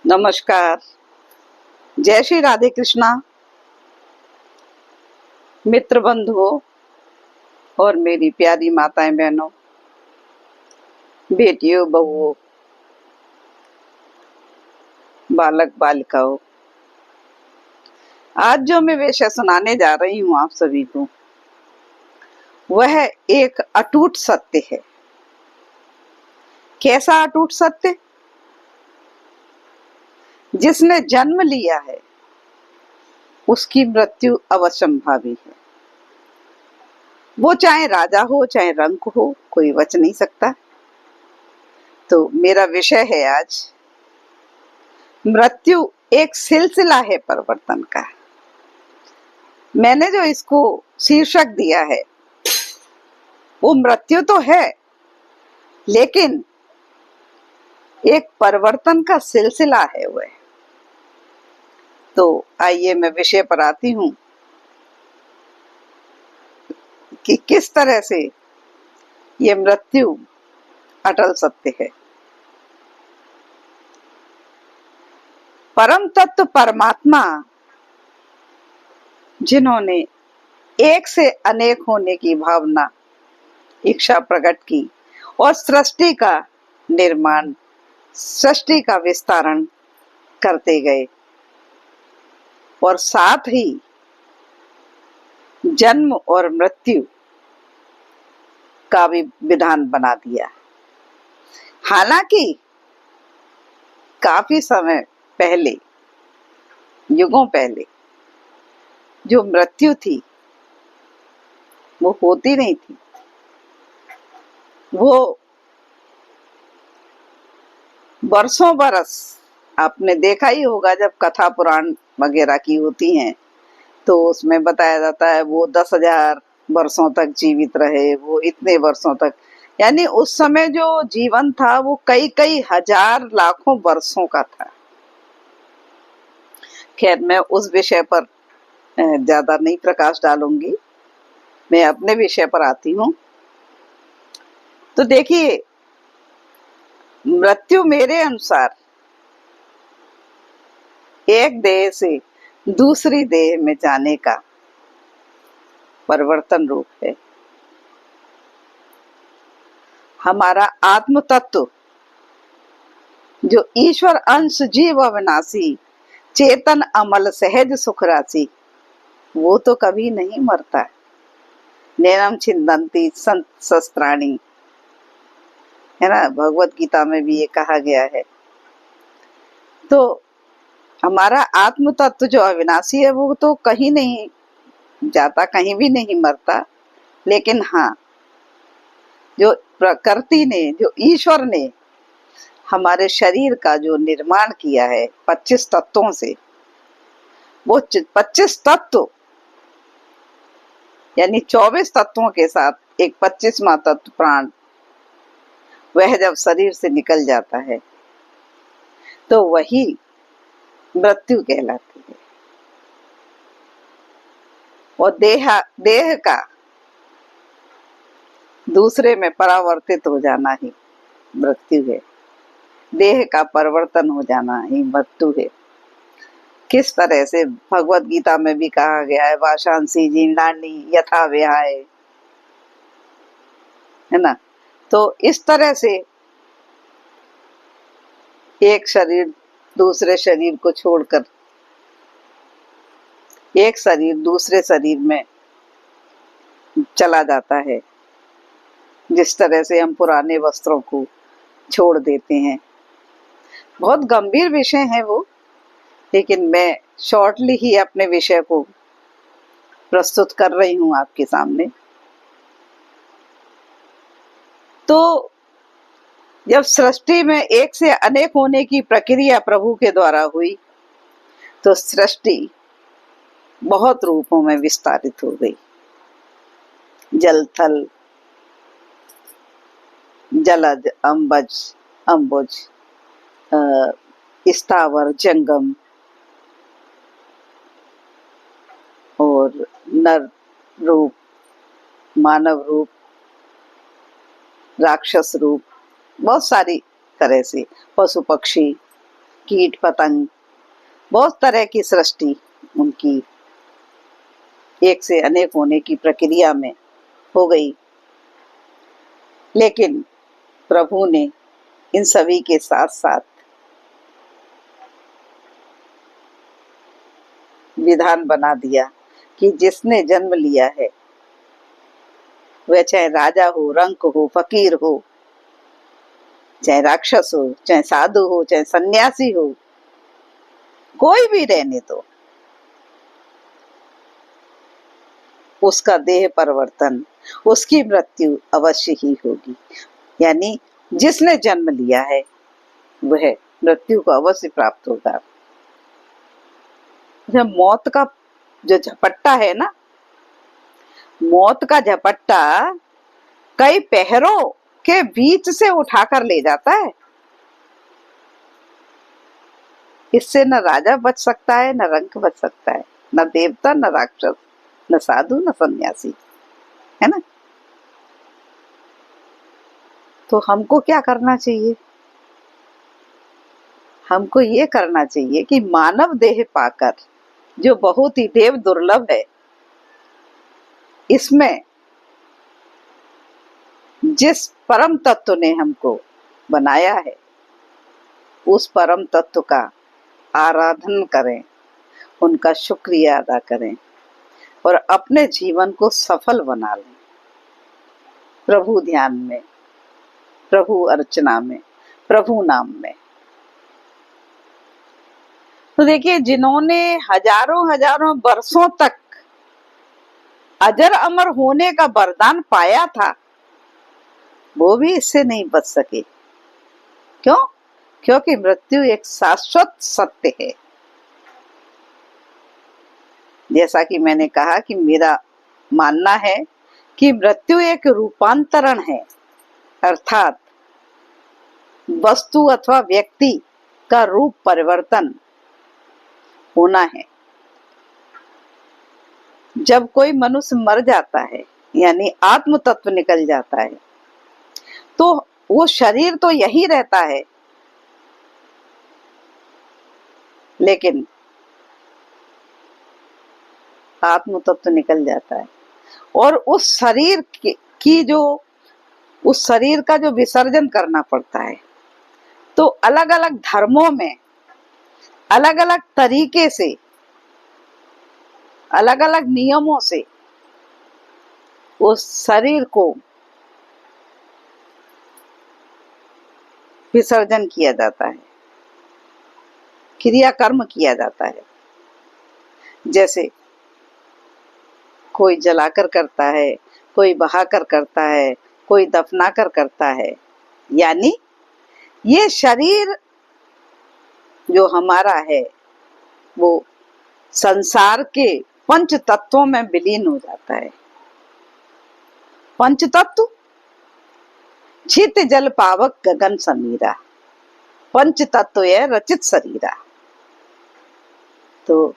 नमस्कार। जय श्री राधे कृष्णा। मित्र बंधुओं और मेरी प्यारी माताएं बहनों, बेटियों बहुओं, बालक बालिकाओं, आज जो मैं विषय सुनाने जा रही हूँ आप सभी को, वह एक अटूट सत्य है। कैसा अटूट सत्य? जिसने जन्म लिया है उसकी मृत्यु अवश्यंभावी है। वो चाहे राजा हो चाहे रंक हो, कोई बच नहीं सकता। तो मेरा विषय है आज, मृत्यु एक सिलसिला है परिवर्तन का। मैंने जो इसको शीर्षक दिया है वो मृत्यु तो है, लेकिन एक परिवर्तन का सिलसिला है वह। तो आइए मैं विषय पर आती हूँ कि किस तरह से ये मृत्यु अटल सत्य है। परम तत्व परमात्मा, जिन्होंने एक से अनेक होने की भावना इच्छा प्रकट की और सृष्टि का निर्माण, सृष्टि का विस्तारण करते गए और साथ ही जन्म और मृत्यु का भी विधान बना दिया। हालांकि काफी समय पहले, युगों पहले, जो मृत्यु थी वो होती नहीं थी। वो बरसों बरस, आपने देखा ही होगा जब कथा पुराण वगैरह की होती हैं तो उसमें बताया जाता है वो 10,000 वर्षों तक जीवित रहे, वो इतने वर्षों तक, यानी उस समय जो जीवन था वो कई कई हजार लाखों वर्षों का था। खैर, मैं उस विषय पर ज्यादा नहीं प्रकाश डालूंगी, मैं अपने विषय पर आती हूँ। तो देखिए, मृत्यु मेरे अनुसार एक देह से दूसरी देह में जाने का परिवर्तन रूप है। हमारा आत्म तत्व जो ईश्वर अंश जीव अविनाशी चेतन अमल सहज सुख राशि, वो तो कभी नहीं मरता। नैनम छिन्दन्ति संत शस्त्राणि, है ना, भगवत गीता में भी ये कहा गया है। तो हमारा आत्म तत्व जो अविनाशी है वो तो कहीं नहीं जाता, कहीं भी नहीं मरता। लेकिन हाँ, जो प्रकृति ने, जो ईश्वर ने हमारे शरीर का जो निर्माण किया है 25 तत्वों से, वो 25 तत्व यानी 24 तत्वों के साथ एक 25वां तत्व प्राण, वह जब शरीर से निकल जाता है तो वही मृत्यु कहलाती है। और देह का दूसरे में परावर्तित हो जाना ही मृत्यु है। देह का परिवर्तन हो जाना ही मृत्यु है। किस तरह से भगवत गीता में भी कहा गया है, वाशांसी जीर्णानि यथा विहाय, है ना। तो इस तरह से एक शरीर दूसरे शरीर को छोड़कर एक शरीर दूसरे शरीर में चला जाता है, जिस तरह से हम पुराने वस्त्रों को छोड़ देते हैं। बहुत गंभीर विषय है वो, लेकिन मैं शॉर्टली ही अपने विषय को प्रस्तुत कर रही हूँ आपके सामने। तो जब सृष्टि में एक से अनेक होने की प्रक्रिया प्रभु के द्वारा हुई तो सृष्टि बहुत रूपों में विस्तारित हो गई। जल थल, जलज, अम्बुज, स्थावर, जंगम और नर रूप, मानव रूप, राक्षस रूप, बहुत सारी तरह से पशु पक्षी, कीट पतंग, बहुत तरह की सृष्टि उनकी एक से अनेक होने की प्रक्रिया में हो गई। लेकिन प्रभु ने इन सभी के साथ साथ विधान बना दिया कि जिसने जन्म लिया है वह चाहे राजा हो, रंक हो, फकीर हो, चाहे राक्षस हो, चाहे साधु हो, चाहे सन्यासी हो, कोई भी रहने दो, उसका देह परिवर्तन, उसकी मृत्यु अवश्य ही होगी। यानी जिसने जन्म लिया है वह मृत्यु को अवश्य प्राप्त होगा। जब मौत का जो झपट्टा है ना, मौत का झपट्टा कई पहरों के बीच से उठाकर ले जाता है। इससे न राजा बच सकता है, न रंक बच सकता है, न देवता, न राक्षस, न साधु, न सन्यासी, है ना। तो हमको क्या करना चाहिए? हमको ये करना चाहिए कि मानव देह पाकर, जो बहुत ही देव दुर्लभ है, इसमें जिस परम तत्व ने हमको बनाया है उस परम तत्व का आराधन करें, उनका शुक्रिया अदा करें और अपने जीवन को सफल बना लें। प्रभु ध्यान में, प्रभु अर्चना में, प्रभु नाम में। तो देखिए, जिन्होंने हजारों हजारों वर्षों तक अजर अमर होने का वरदान पाया था वो भी इससे नहीं बच सके। क्यों? क्योंकि मृत्यु एक शाश्वत सत्य है। जैसा कि मैंने कहा कि मेरा मानना है कि मृत्यु एक रूपांतरण है, अर्थात वस्तु अथवा व्यक्ति का रूप परिवर्तन होना है। जब कोई मनुष्य मर जाता है यानी आत्म तत्व निकल जाता है तो वो शरीर तो यही रहता है, लेकिन आत्म तत्व निकल जाता है और उस शरीर की जो उस शरीर का जो विसर्जन करना पड़ता है। तो अलग अलग धर्मों में अलग अलग तरीके से, अलग अलग नियमों से उस शरीर को विसर्जन किया जाता है, क्रियाकर्म किया जाता है। जैसे कोई जलाकर करता है, कोई बहाकर करता है, कोई दफनाकर करता है। यानी ये शरीर जो हमारा है वो संसार के पंच तत्वों में विलीन हो जाता है। पंच तत्व छित जल पावक गगन समीरा, पंच तत्व है रचित शरीरा। तो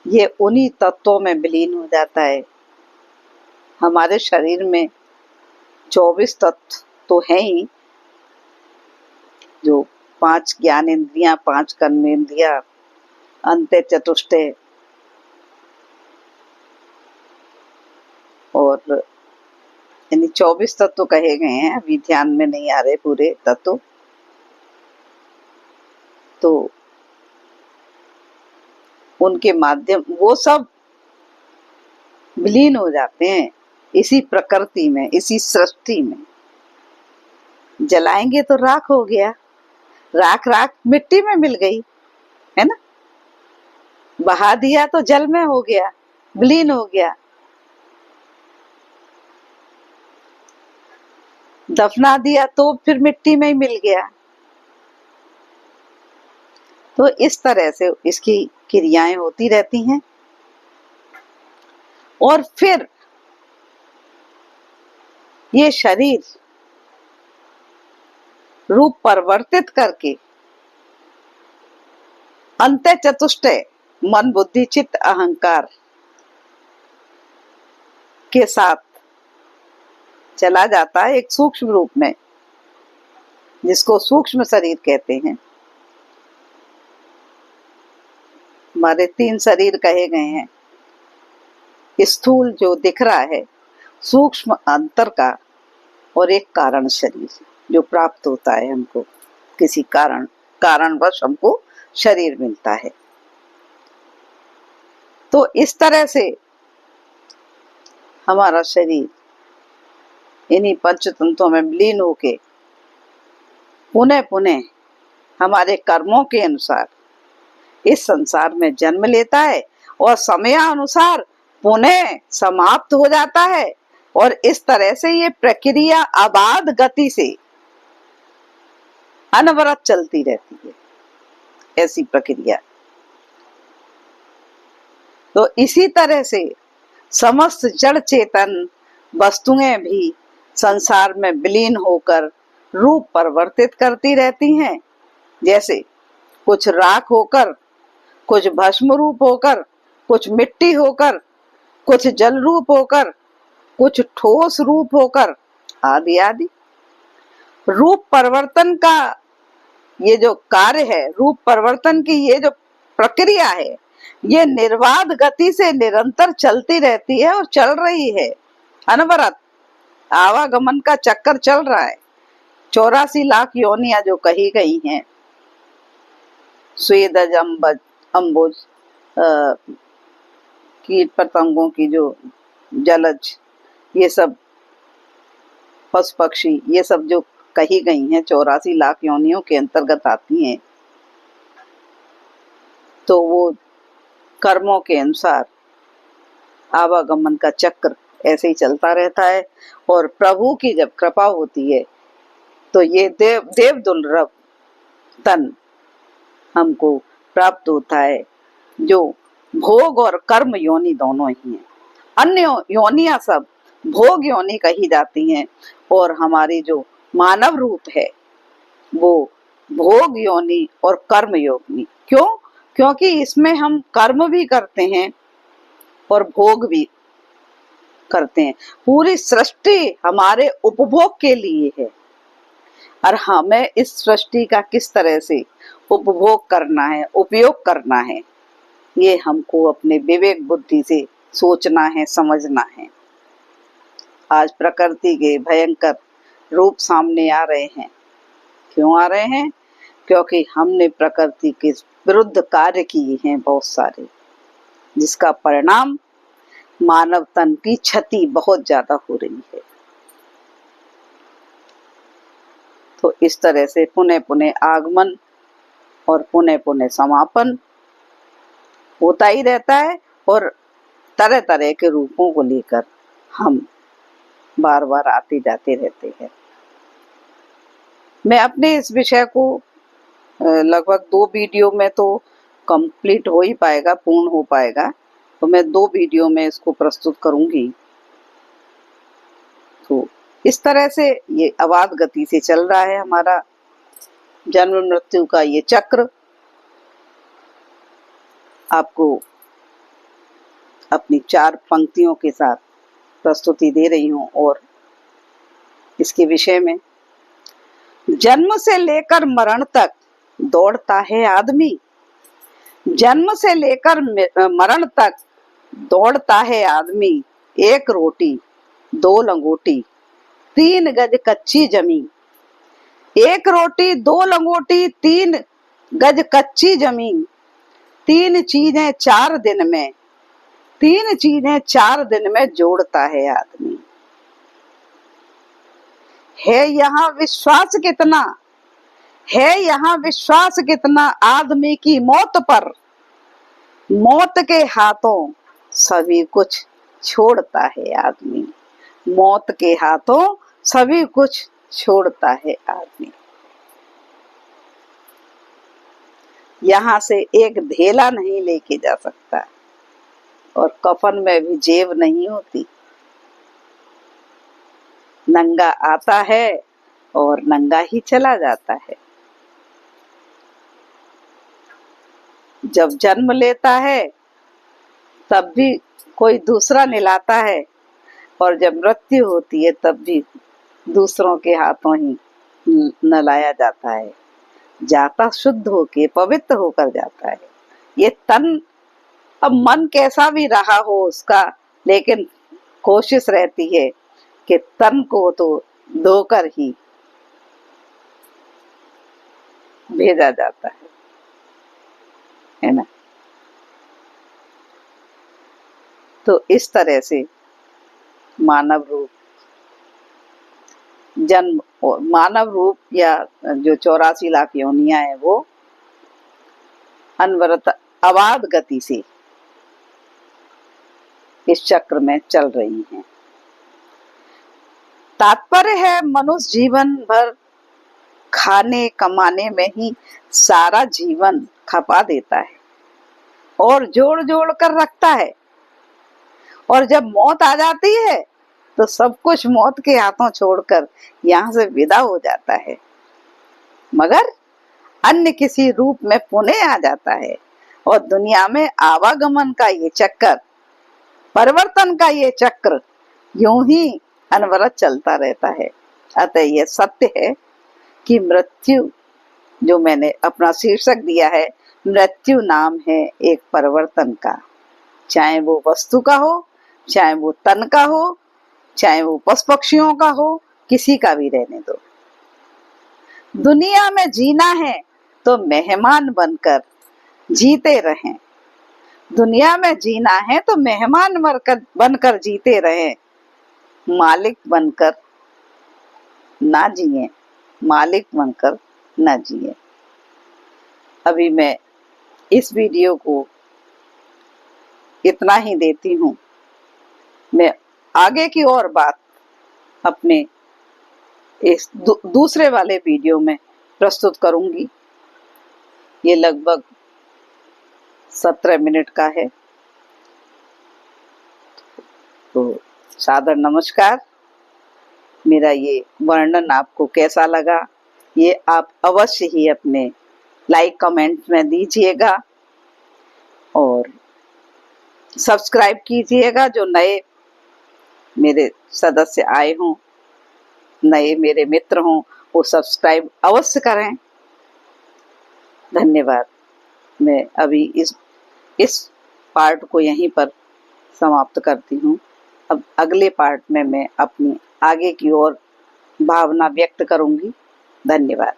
ये उन्हीं तत्वों में विलीन हो जाता है। हमारे शरीर में 24 तत्व तो है ही, जो 5 ज्ञान इंद्रियां, 5 कर्मेंद्रियां, अंत्य चतुष्टय और यानी 24 तत्व कहे गए हैं। अभी ध्यान में नहीं आ रहे पूरे तत्व। तो उनके माध्यम वो सब विलीन हो जाते हैं इसी प्रकृति में, इसी सृष्टि में। जलाएंगे तो राख हो गया, राख राख मिट्टी में मिल गई, है ना। बहा दिया तो जल में हो गया, विलीन हो गया। दफना दिया तो फिर मिट्टी में ही मिल गया। तो इस तरह से इसकी क्रियाएं होती रहती हैं और फिर ये शरीर रूप परिवर्तित करके अंत्य चतुष्टय मन बुद्धि चित्त अहंकार के साथ चला जाता है एक सूक्ष्म रूप में, जिसको सूक्ष्म शरीर कहते हैं। हमारे 3 शरीर कहे गए हैं। स्थूल जो दिख रहा है, सूक्ष्म अंतर का, और एक कारण शरीर जो प्राप्त होता है हमको, किसी कारणवश हमको शरीर मिलता है। तो इस तरह से हमारा शरीर इन्हीं पंचतंत्रों में विलीन होके पुनः पुनः हमारे कर्मों के अनुसार इस संसार में जन्म लेता है और समयानुसार पुनः समाप्त हो जाता है। और इस तरह से ये प्रक्रिया अबाध गति से अनवरत चलती रहती है, ऐसी प्रक्रिया। तो इसी तरह से समस्त जड़ चेतन वस्तुएं भी संसार में विलीन होकर रूप परिवर्तित करती रहती हैं। जैसे कुछ राख होकर, कुछ भस्म रूप होकर, कुछ मिट्टी होकर, कुछ जल रूप होकर, कुछ ठोस रूप होकर, आदि आदि। रूप परिवर्तन का ये जो कार्य है, रूप परिवर्तन की ये जो प्रक्रिया है, ये निर्बाध गति से निरंतर चलती रहती है और चल रही है। अनवरत आवागमन का चक्कर चल रहा है। 84 लाख योनियां जो कही गई हैं, स्वेदज, अम्बुज, कीट पतंगों की जो जलज, ये सब पशु पक्षी, ये सब जो कही गई हैं 84 लाख योनियों के अंतर्गत आती हैं। तो वो कर्मों के अनुसार आवागमन का चक्र ऐसे ही चलता रहता है। और प्रभु की जब कृपा होती है तो ये देव दुर्लभ तन हमको प्राप्त होता है, जो भोग और कर्म योनि दोनों ही हैं। अन्य योनियां सब भोग योनि कही जाती हैं और हमारी जो मानव रूप है वो भोग योनि और कर्म योनि। क्यों? क्योंकि इसमें हम कर्म भी करते हैं और भोग भी करते हैं। पूरी सृष्टि हमारे उपभोग के लिए है और हमें इस सृष्टि का किस तरह से उपभोग करना है, उपयोग करना है, ये हमको अपने विवेक बुद्धि से सोचना है, समझना है। आज प्रकृति के भयंकर रूप सामने आ रहे हैं। क्यों आ रहे हैं? क्योंकि हमने प्रकृति के विरुद्ध कार्य किए हैं बहुत सारे, जिसका परिणाम मानव तन की क्षति बहुत ज्यादा हो रही है। तो इस तरह से पुनः पुनः आगमन और पुनः पुनः समापन होता ही रहता है और तरह तरह के रूपों को लेकर हम बार बार आते जाते रहते हैं। मैं अपने इस विषय को लगभग 2 वीडियो में तो कंप्लीट हो ही पाएगा, पूर्ण हो पाएगा, तो मैं 2 वीडियो में इसको प्रस्तुत करूंगी। तो इस तरह से ये अबाध गति से चल रहा है हमारा जन्म मृत्यु का ये चक्र। आपको अपनी 4 पंक्तियों के साथ प्रस्तुति दे रही हूँ और इसके विषय में, जन्म से लेकर मरण तक दौड़ता है आदमी, जन्म से लेकर मरण तक दौड़ता है आदमी, 1 रोटी 2 लंगोटी 3 गज कच्ची जमीन, 1 रोटी 2 लंगोटी 3 गज कच्ची जमीन, 3 चीजें 4 दिन में, 3 चीजें 4 दिन में जोड़ता है आदमी। है यहाँ विश्वास कितना, है यहाँ विश्वास कितना आदमी की मौत पर, मौत के हाथों सभी कुछ छोड़ता है आदमी, मौत के हाथों सभी कुछ छोड़ता है आदमी। यहाँ से एक धेला नहीं लेके जा सकता और कफन में भी जेब नहीं होती। नंगा आता है और नंगा ही चला जाता है। जब जन्म लेता है तब भी कोई दूसरा नहलाता है और जब मृत्यु होती है तब भी दूसरों के हाथों ही नहलाया जाता है। जाता शुद्ध होके पवित्र होकर जाता है, ये तन, अब मन कैसा भी रहा हो उसका, लेकिन कोशिश रहती है कि तन को तो धोकर ही भेजा जाता है ना। तो इस तरह से मानव रूप जन्म, और मानव रूप या जो 84 लाख योनियां है वो अनवरत अबाध गति से इस चक्र में चल रही हैं। तात्पर्य है मनुष्य जीवन भर खाने कमाने में ही सारा जीवन खपा देता है और जोड़ जोड़ कर रखता है, और जब मौत आ जाती है तो सब कुछ मौत के हाथों छोड़कर यहाँ से विदा हो जाता है, मगर अन्य किसी रूप में पुनः आ जाता है। और दुनिया में आवागमन का ये चक्कर, परिवर्तन का ये चक्र यूं ही अनवरत चलता रहता है। अतः यह सत्य है कि मृत्यु, जो मैंने अपना शीर्षक दिया है, मृत्यु नाम है एक परिवर्तन का, चाहे वो वस्तु का हो, चाहे वो तन का हो, चाहे वो पशु पक्षियों का हो, किसी का भी रहने दो। दुनिया में जीना है तो मेहमान बनकर जीते रहें, दुनिया में जीना है तो मेहमान बनकर जीते रहें, मालिक बनकर ना जिए, मालिक बनकर ना जिए। अभी मैं इस वीडियो को इतना ही देती हूँ। मैं आगे की और बात अपने इस दूसरे वाले वीडियो में प्रस्तुत करूंगी। ये लगभग 17 मिनट का है। तो सादर नमस्कार। मेरा ये वर्णन आपको कैसा लगा, ये आप अवश्य ही अपने लाइक कमेंट में दीजिएगा और सब्सक्राइब कीजिएगा। जो नए मेरे सदस्य आए हों, नए मेरे मित्र हों, वो सब्सक्राइब अवश्य करें। धन्यवाद। मैं अभी इस पार्ट को यहीं पर समाप्त करती हूँ। अब अगले पार्ट में मैं अपनी आगे की ओर भावना व्यक्त करूंगी। धन्यवाद।